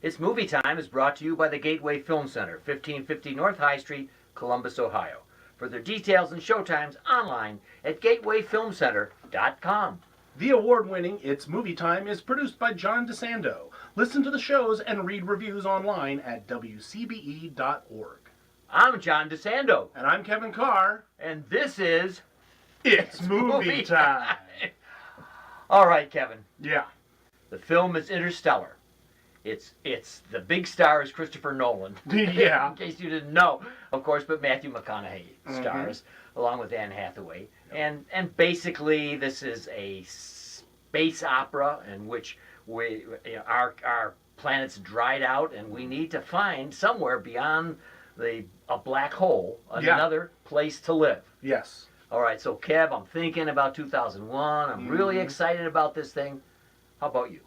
It's Movie Time is brought to you by the Gateway Film Center, 1550 North High Street, Columbus, Ohio. Further details and showtimes online at gatewayfilmcenter.com. The award-winning It's Movie Time is produced by John DeSando. Listen to the shows and read reviews online at WCBE.org. I'm John DeSando. And I'm Kevin Carr. And this is... It's Movie Time. All right, Kevin. Yeah. The film is Interstellar. It's the big star is Christopher Nolan. Yeah. In case you didn't know, of course, but Matthew McConaughey stars along with Anne Hathaway. And basically, this is a space opera in which our planet's dried out, and we need to find somewhere beyond a black hole another place to live. Yes. All right, so Kev, I'm thinking about 2001. I'm really excited about this thing. How about you?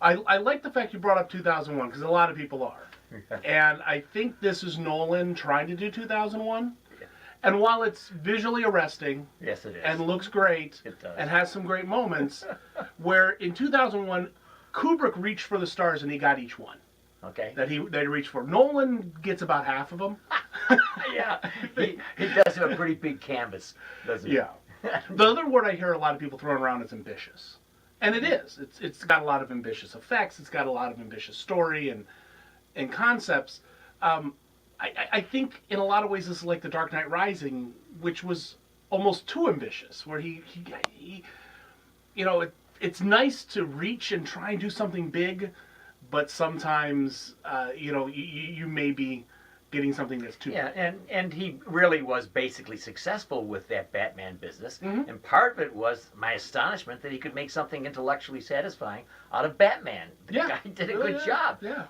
I like the fact you brought up 2001 because a lot of people are. And I think this is Nolan trying to do 2001. Yeah. And while it's visually arresting, yes, it is, and looks great, it does, and has some great moments, where in 2001 Kubrick reached for the stars and he got each one. Okay. That he reached for. Nolan gets about half of them. Yeah, he does have a pretty big canvas, doesn't he? Yeah. The other word I hear a lot of people throwing around is ambitious. And it is. It's got a lot of ambitious effects. It's got a lot of ambitious story and concepts. I think in a lot of ways this is like The Dark Knight Rising, which was almost too ambitious, where he it's nice to reach and try and do something big, but sometimes you may be getting something that's too big. and he really was basically successful with that Batman business. And part of it was my astonishment that he could make something intellectually satisfying out of Batman. The guy did a good job. Yeah.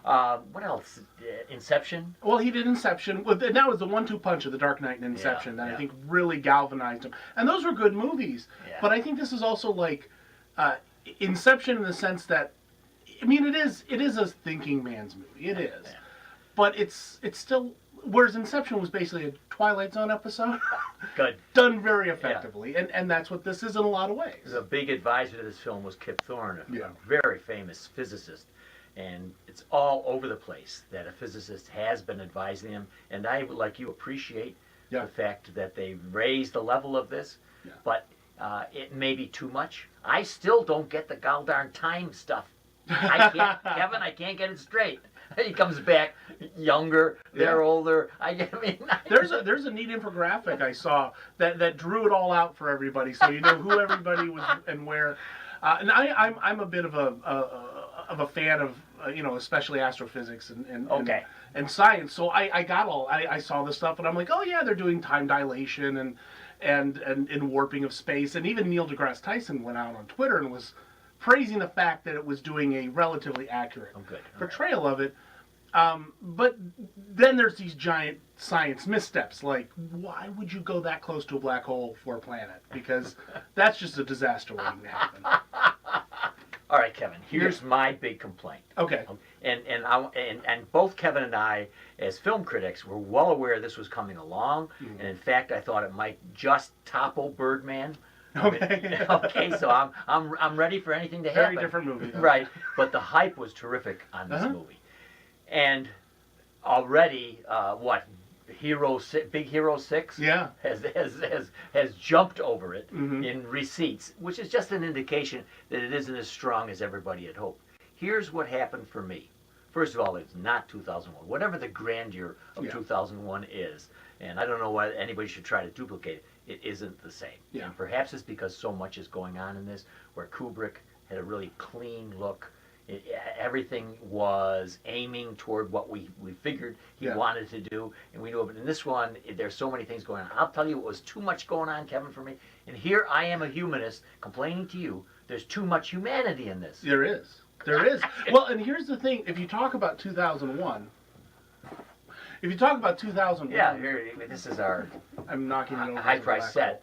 What else? Inception? Well, he did Inception. Well, that was the 1-2 punch of The Dark Knight and Inception that I think really galvanized him. And those were good movies. Yeah. But I think this is also like Inception in the sense that, I mean, it is a thinking man's movie. It is. Yeah. But it's still, whereas Inception was basically a Twilight Zone episode. Good. Done very effectively. Yeah. And that's what this is in a lot of ways. The big advisor to this film was Kip Thorne, a very famous physicist. And it's all over the place that a physicist has been advising him. And I, like you, appreciate the fact that they raised the level of this. Yeah. But it may be too much. I still don't get the goldarn time stuff. I can't, Kevin, I can't get it straight. He comes back younger, they're older. There's a neat infographic I saw that drew it all out for everybody, so you know who everybody was and where. And I'm a bit of a fan of especially astrophysics and science. So I saw this stuff and I'm like, oh yeah, they're doing time dilation and warping of space. And even Neil deGrasse Tyson went out on Twitter and was praising the fact that it was doing a relatively accurate portrayal of it. But then there's these giant science missteps, like why would you go that close to a black hole for a planet? Because that's just a disaster waiting to happen. All right, Kevin, here's my big complaint. Okay. And both Kevin and I, as film critics, were well aware this was coming along. And in fact, I thought it might just topple Birdman. Okay. Okay, so I'm ready for anything to happen. Very different movie, though. Right, but the hype was terrific on this movie, and already Big Hero 6 has jumped over it in receipts, which is just an indication that it isn't as strong as everybody had hoped. Here's what happened for me. First of all, it's not 2001. Whatever the grandeur of 2001 is, and I don't know why anybody should try to duplicate it. It isn't the same. Yeah. And perhaps it's because so much is going on in this, where Kubrick had a really clean look. Everything was aiming toward what we figured he wanted to do, and we knew it. But in this one, there's so many things going on. I'll tell you, it was too much going on, Kevin, for me. And here I am, a humanist, complaining to you, there's too much humanity in this. There is. There is. Well, and here's the thing. If you talk about 2001... Yeah, here, this is our I'm knocking it over high-price set.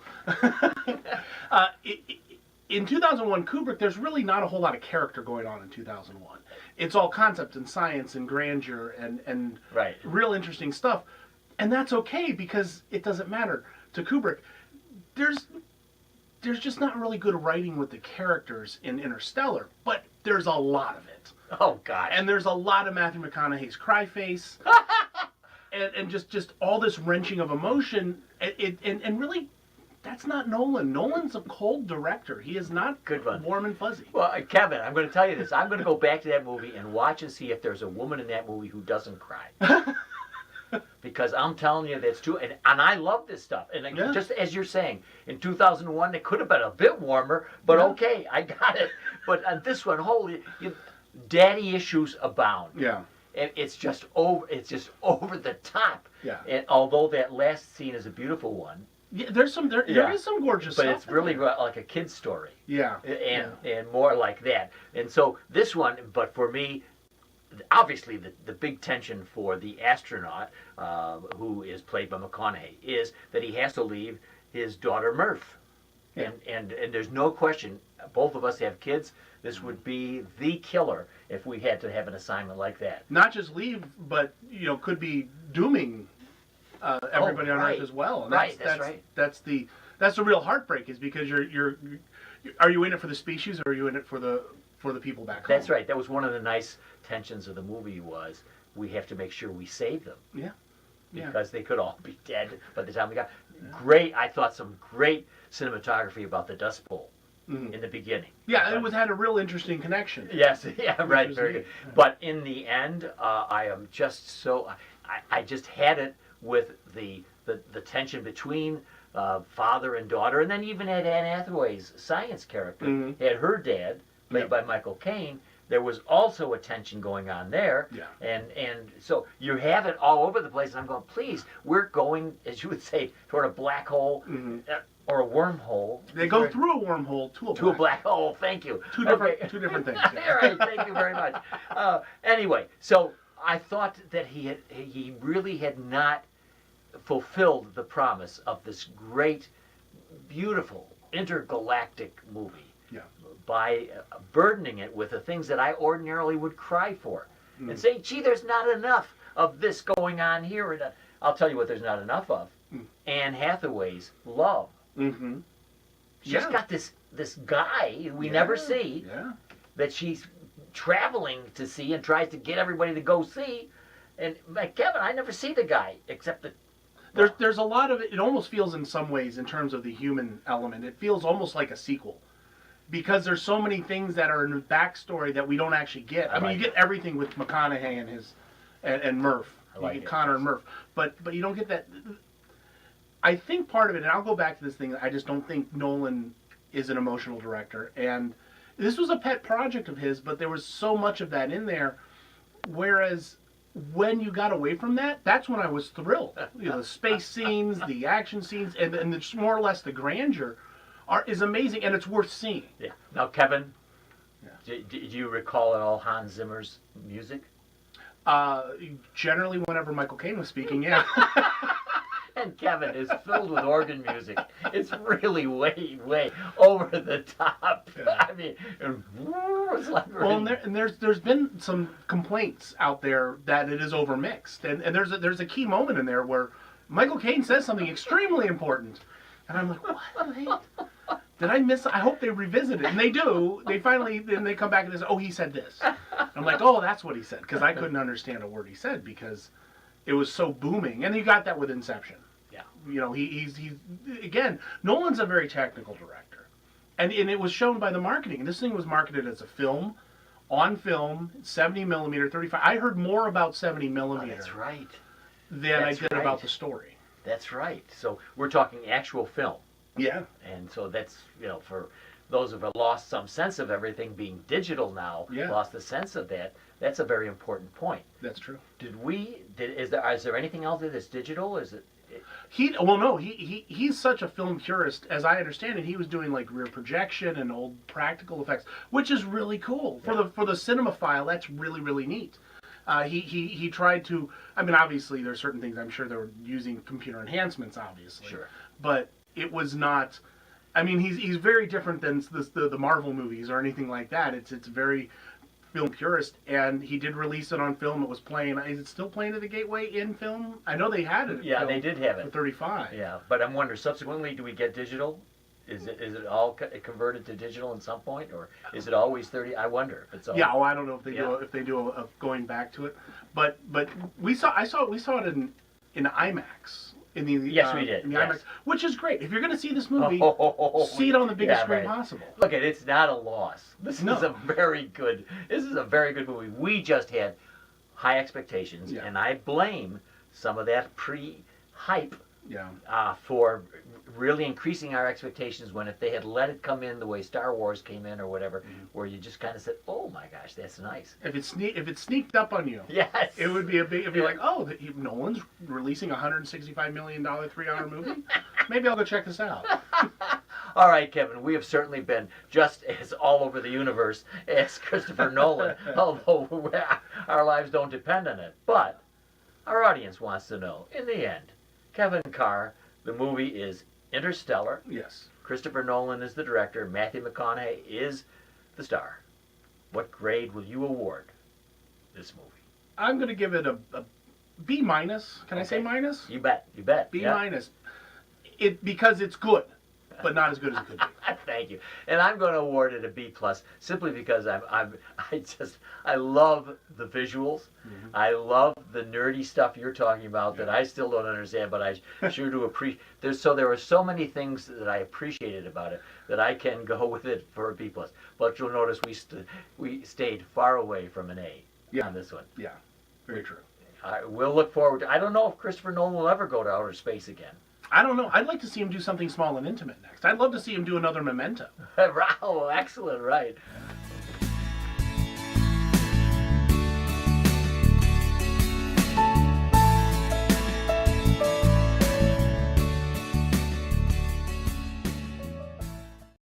In 2001, Kubrick, there's really not a whole lot of character going on in 2001. It's all concept and science and grandeur and real interesting stuff. And that's okay because it doesn't matter. To Kubrick, there's just not really good writing with the characters in Interstellar. But there's a lot of it. Oh, gosh. And there's a lot of Matthew McConaughey's cry face. and just all this wrenching of emotion. And really, that's not Nolan. Nolan's a cold director. He is not good one. Warm and fuzzy. Well, Kevin, I'm going to tell you this. I'm going to go back to that movie and watch and see if there's a woman in that movie who doesn't cry. Because I'm telling you, that's true. And I love this stuff. And just as you're saying, in 2001, it could have been a bit warmer, but okay, I got it. But on this one, holy, daddy issues abound. Yeah. And it's just over the top. Yeah. And although that last scene is a beautiful one. Yeah, there is some gorgeous stuff. But it's really like a kid's story. Yeah. And more like that. And so this one, but for me, obviously the big tension for the astronaut, who is played by McConaughey, is that he has to leave his daughter Murph. Yeah. And there's no question, both of us have kids, this would be the killer if we had to have an assignment like that. Not just leave, but could be dooming everybody on Earth as well. And that's right. That's the real heartbreak, is because are you in it for the species, or are you in it for the people back home? That's right. That was one of the nice tensions of the movie, was we have to make sure we save them. Yeah. Because they could all be dead by the time we got. Great, I thought some great cinematography about the Dust Bowl in the beginning. Yeah, it had a real interesting connection. Yes, yeah, right, very good. But in the end, I am just so I just had it with the tension between father and daughter, and then even had Anne Hathaway's science character, had her dad, played by Michael Caine. There was also a tension going on there. Yeah. And so you have it all over the place, and I'm going, please, we're going, as you would say, toward a black hole or a wormhole. They go through a wormhole to a black hole. Thank you. Two different things. Yeah. All right, thank you very much. Anyway, so I thought that he really had not fulfilled the promise of this great, beautiful, intergalactic movie. Yeah. By burdening it with the things that I ordinarily would cry for, and say, gee, there's not enough of this going on here. And I'll tell you what there's not enough of. Anne Hathaway's love. She's got this guy we never see, that she's traveling to see and tries to get everybody to go see. And like Kevin, I never see the guy except the... There's a lot of it. It almost feels, in some ways, in terms of the human element, it feels almost like a sequel. Because there's so many things that are in the backstory that we don't actually get. I mean, you get everything with McConaughey and Murph. You get Connor and Murph. But you don't get that. I think part of it, and I'll go back to this thing, I just don't think Nolan is an emotional director. And this was a pet project of his, but there was so much of that in there. Whereas when you got away from that, that's when I was thrilled. The space scenes, the action scenes, and it's more or less the grandeur is amazing, and it's worth seeing. Yeah. Now, Kevin, do you recall at all Hans Zimmer's music? Generally, whenever Michael Caine was speaking, yeah. And Kevin is filled with organ music. It's really way, way over the top. Yeah. I mean, it's like there's been some complaints out there that it is overmixed, and there's a key moment in there where Michael Caine says something extremely important, and I'm like, what? Did I miss? I hope they revisit it, and they do. They finally, then they come back and they say, "Oh, he said this." I'm like, "Oh, that's what he said," because I couldn't understand a word he said because it was so booming, and you got that with Inception. Yeah, he's again, Nolan's a very technical director, and it was shown by the marketing. This thing was marketed as a film, on film, 70 millimeter, 35. I heard more about 70 millimeter. That's right. Than I did about the story. That's right. So we're talking actual film. Yeah. And so that's, for those who have lost some sense of everything being digital now, lost the sense of that, that's a very important point. That's true. Is there anything else that's digital? Is it? He's such a film purist, as I understand it. He was doing like rear projection and old practical effects, which is really cool. For the cinemaphile, that's really, really neat. He tried to, I mean, obviously there's certain things, I'm sure they were using computer enhancements, obviously. Sure. But it was not, I mean, he's very different than the Marvel movies or anything like that. It's very film purist, and he did release it on film. It was playing, is it still playing at the Gateway in film? I know they had it. Yeah, they did have it. For 35. Yeah, but I'm wondering, subsequently, do we get digital? Is it all converted to digital at some point, or is it always 30? I wonder if it's all. Yeah, well, I don't know if they do a going back to it, but we saw it in IMAX. Yes, we did. In the yes. IMAX, which is great. If you're going to see this movie, see it on the biggest screen possible. Look, it's not a loss. This is a very good. This is a very good movie. We just had high expectations, and I blame some of that pre-hype for really increasing our expectations. When if they had let it come in the way Star Wars came in or whatever, where you just kind of said, "Oh my gosh, that's nice." If it sneaked up on you, yes, it would be it'd be like, "Oh, Nolan's releasing a $165 million 3-hour movie. Maybe I'll go check this out." All right, Kevin, we have certainly been just as all over the universe as Christopher Nolan, although our lives don't depend on it. But our audience wants to know, in the end, Kevin Carr, the movie is Interstellar. Yes. Christopher Nolan is the director. Matthew McConaughey is the star. What grade will you award this movie? I'm going to give it a B minus. Can I say minus? You bet. You bet. B minus. Because it's good, but not as good as it could be. Thank you. And I'm going to award it a B plus simply because I love the visuals. Mm-hmm. I love the nerdy stuff you're talking about that I still don't understand, but I sure do appreciate. There were so many things that I appreciated about it that I can go with it for a B plus. But you'll notice we stayed far away from an A on this one. Yeah, very true. We'll look forward to. I don't know if Christopher Nolan will ever go to outer space again. I don't know. I'd like to see him do something small and intimate next. I'd love to see him do another Memento. Oh, excellent, right.